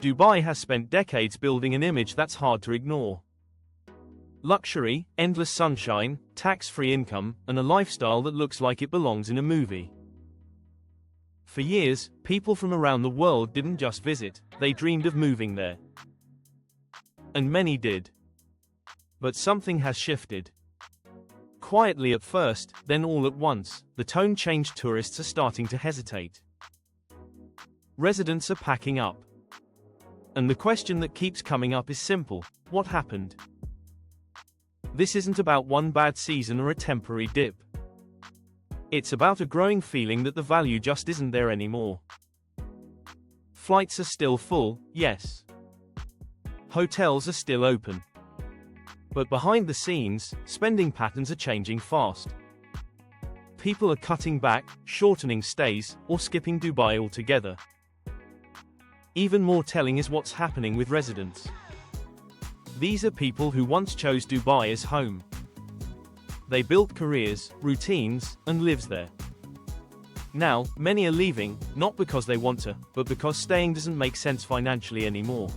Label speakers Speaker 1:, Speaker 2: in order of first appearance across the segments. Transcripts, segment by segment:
Speaker 1: Dubai has spent decades building an image that's hard to ignore. Luxury, endless sunshine, tax-free income, and a lifestyle that looks like it belongs in a movie. For years, people from around the world didn't just visit, they dreamed of moving there. And many did. But something has shifted. Quietly at first, then all at once, the tone changed. Tourists are starting to hesitate. Residents are packing up. And the question that keeps coming up is simple: what happened? This isn't about one bad season or a temporary dip. It's about a growing feeling that the value just isn't there anymore. Flights are still full, yes. Hotels are still open. But behind the scenes, spending patterns are changing fast. People are cutting back, shortening stays, or skipping Dubai altogether. Even more telling is what's happening with residents. These are people who once chose Dubai as home. They built careers, routines, and lives there. Now, many are leaving, not because they want to, but because staying doesn't make sense financially anymore.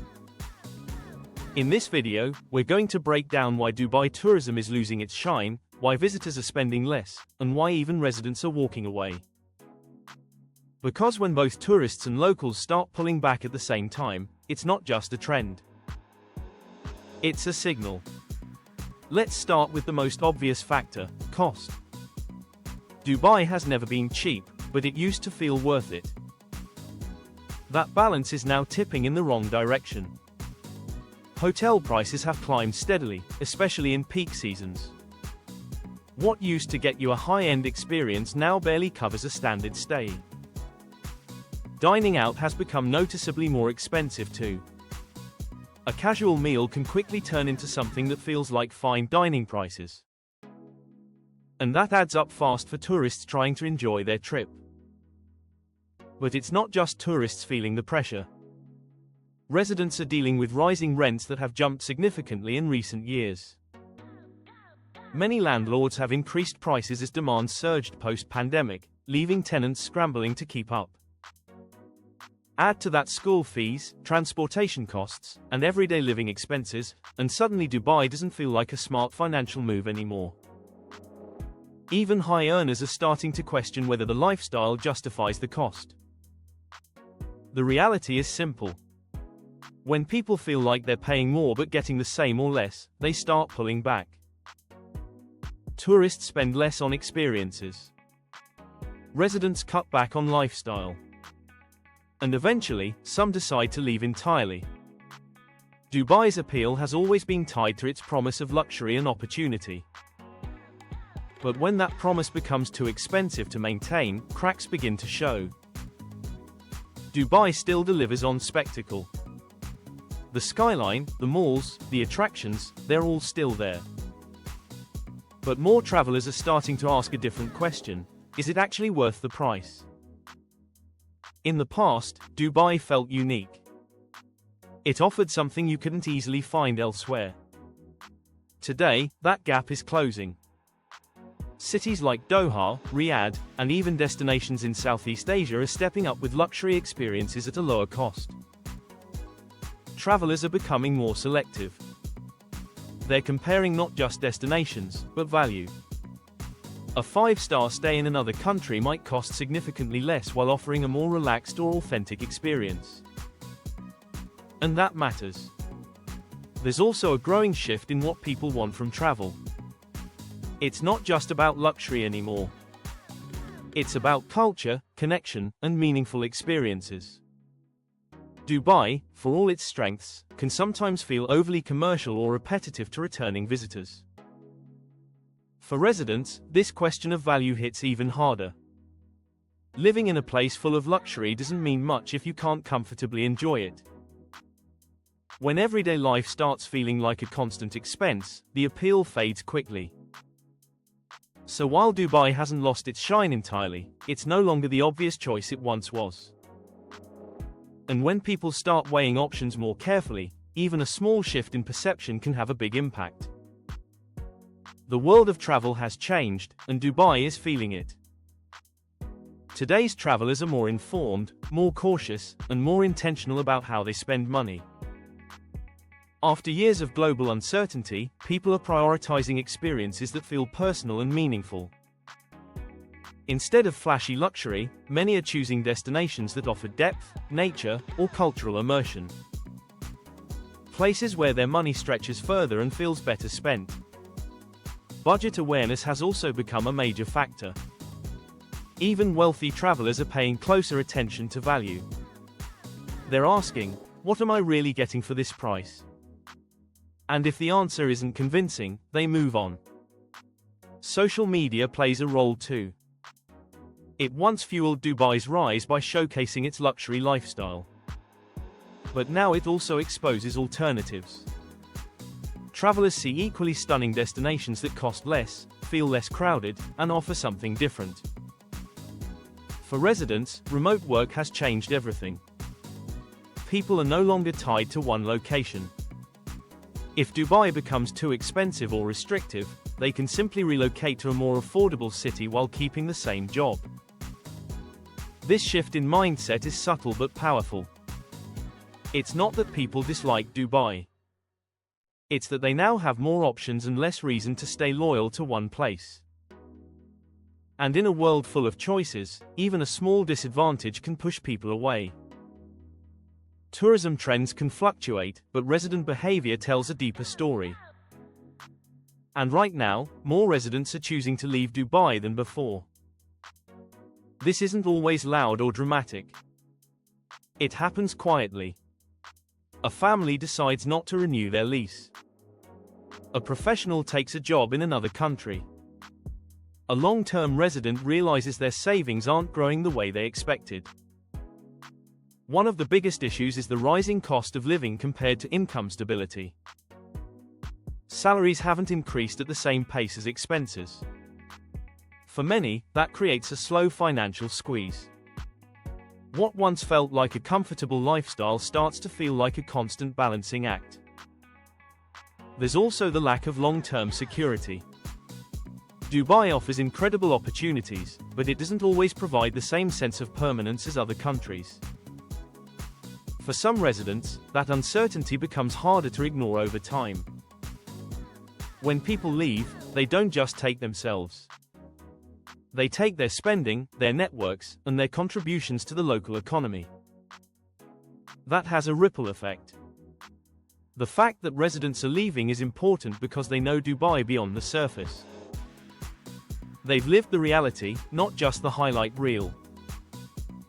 Speaker 1: In this video, we're going to break down why Dubai tourism is losing its shine, why visitors are spending less, and why even residents are walking away. Because when both tourists and locals start pulling back at the same time, it's not just a trend. It's a signal. Let's start with the most obvious factor: cost. Dubai has never been cheap, but it used to feel worth it. That balance is now tipping in the wrong direction. Hotel prices have climbed steadily, especially in peak seasons. What used to get you a high-end experience now barely covers a standard stay. Dining out has become noticeably more expensive too. A casual meal can quickly turn into something that feels like fine dining prices. And that adds up fast for tourists trying to enjoy their trip. But it's not just tourists feeling the pressure. Residents are dealing with rising rents that have jumped significantly in recent years. Many landlords have increased prices as demand surged post-pandemic, leaving tenants scrambling to keep up. Add to that school fees, transportation costs, and everyday living expenses, and suddenly Dubai doesn't feel like a smart financial move anymore. Even high earners are starting to question whether the lifestyle justifies the cost. The reality is simple. When people feel like they're paying more but getting the same or less, they start pulling back. Tourists spend less on experiences. Residents cut back on lifestyle. And eventually, some decide to leave entirely. Dubai's appeal has always been tied to its promise of luxury and opportunity. But when that promise becomes too expensive to maintain, cracks begin to show. Dubai still delivers on spectacle. The skyline, the malls, the attractions, they're all still there. But more travelers are starting to ask a different question: is it actually worth the price? In the past, Dubai felt unique. It offered something you couldn't easily find elsewhere. Today, that gap is closing. Cities like Doha, Riyadh, and even destinations in Southeast Asia are stepping up with luxury experiences at a lower cost. Travelers are becoming more selective. They're comparing not just destinations, but value. A 5-star stay in another country might cost significantly less while offering a more relaxed or authentic experience. And that matters. There's also a growing shift in what people want from travel. It's not just about luxury anymore. It's about culture, connection, and meaningful experiences. Dubai, for all its strengths, can sometimes feel overly commercial or repetitive to returning visitors. For residents, this question of value hits even harder. Living in a place full of luxury doesn't mean much if you can't comfortably enjoy it. When everyday life starts feeling like a constant expense, the appeal fades quickly. So while Dubai hasn't lost its shine entirely, it's no longer the obvious choice it once was. And when people start weighing options more carefully, even a small shift in perception can have a big impact. The world of travel has changed, and Dubai is feeling it. Today's travelers are more informed, more cautious, and more intentional about how they spend money. After years of global uncertainty, people are prioritizing experiences that feel personal and meaningful. Instead of flashy luxury, many are choosing destinations that offer depth, nature, or cultural immersion. Places where their money stretches further and feels better spent. Budget awareness has also become a major factor. Even wealthy travelers are paying closer attention to value. They're asking, what am I really getting for this price? And if the answer isn't convincing, they move on. Social media plays a role too. It once fueled Dubai's rise by showcasing its luxury lifestyle. But now it also exposes alternatives. Travelers see equally stunning destinations that cost less, feel less crowded, and offer something different. For residents, remote work has changed everything. People are no longer tied to one location. If Dubai becomes too expensive or restrictive, they can simply relocate to a more affordable city while keeping the same job. This shift in mindset is subtle but powerful. It's not that people dislike Dubai. It's that they now have more options and less reason to stay loyal to one place. And in a world full of choices, even a small disadvantage can push people away. Tourism trends can fluctuate, but resident behavior tells a deeper story. And right now, more residents are choosing to leave Dubai than before. This isn't always loud or dramatic. It happens quietly. A family decides not to renew their lease. A professional takes a job in another country. A long-term resident realizes their savings aren't growing the way they expected. One of the biggest issues is the rising cost of living compared to income stability. Salaries haven't increased at the same pace as expenses. For many, that creates a slow financial squeeze. What once felt like a comfortable lifestyle starts to feel like a constant balancing act. There's also the lack of long-term security. Dubai offers incredible opportunities, but it doesn't always provide the same sense of permanence as other countries. For some residents, that uncertainty becomes harder to ignore over time. When people leave, they don't just take themselves. They take their spending, their networks, and their contributions to the local economy. That has a ripple effect. The fact that residents are leaving is important because they know Dubai beyond the surface. They've lived the reality, not just the highlight reel.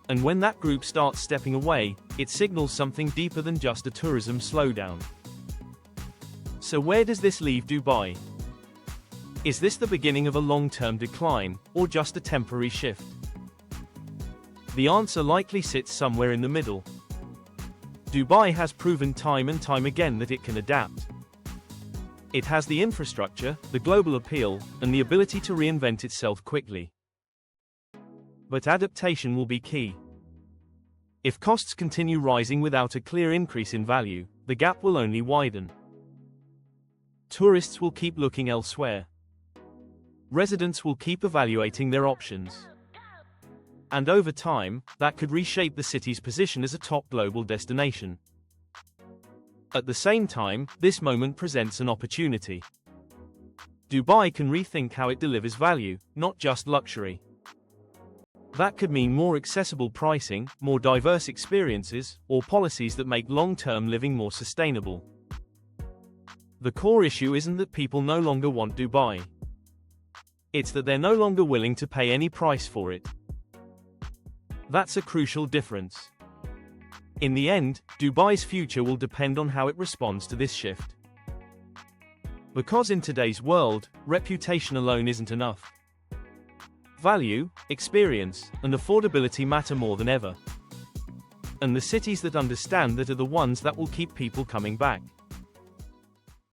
Speaker 1: And when that group starts stepping away, it signals something deeper than just a tourism slowdown. So where does this leave Dubai? Is this the beginning of a long-term decline, or just a temporary shift? The answer likely sits somewhere in the middle. Dubai has proven time and time again that it can adapt. It has the infrastructure, the global appeal, and the ability to reinvent itself quickly. But adaptation will be key. If costs continue rising without a clear increase in value, the gap will only widen. Tourists will keep looking elsewhere. Residents will keep evaluating their options. And over time, that could reshape the city's position as a top global destination. At the same time, this moment presents an opportunity. Dubai can rethink how it delivers value, not just luxury. That could mean more accessible pricing, more diverse experiences, or policies that make long-term living more sustainable. The core issue isn't that people no longer want Dubai. It's that they're no longer willing to pay any price for it. That's a crucial difference. In the end, Dubai's future will depend on how it responds to this shift. Because in today's world, reputation alone isn't enough. Value, experience, and affordability matter more than ever. And the cities that understand that are the ones that will keep people coming back.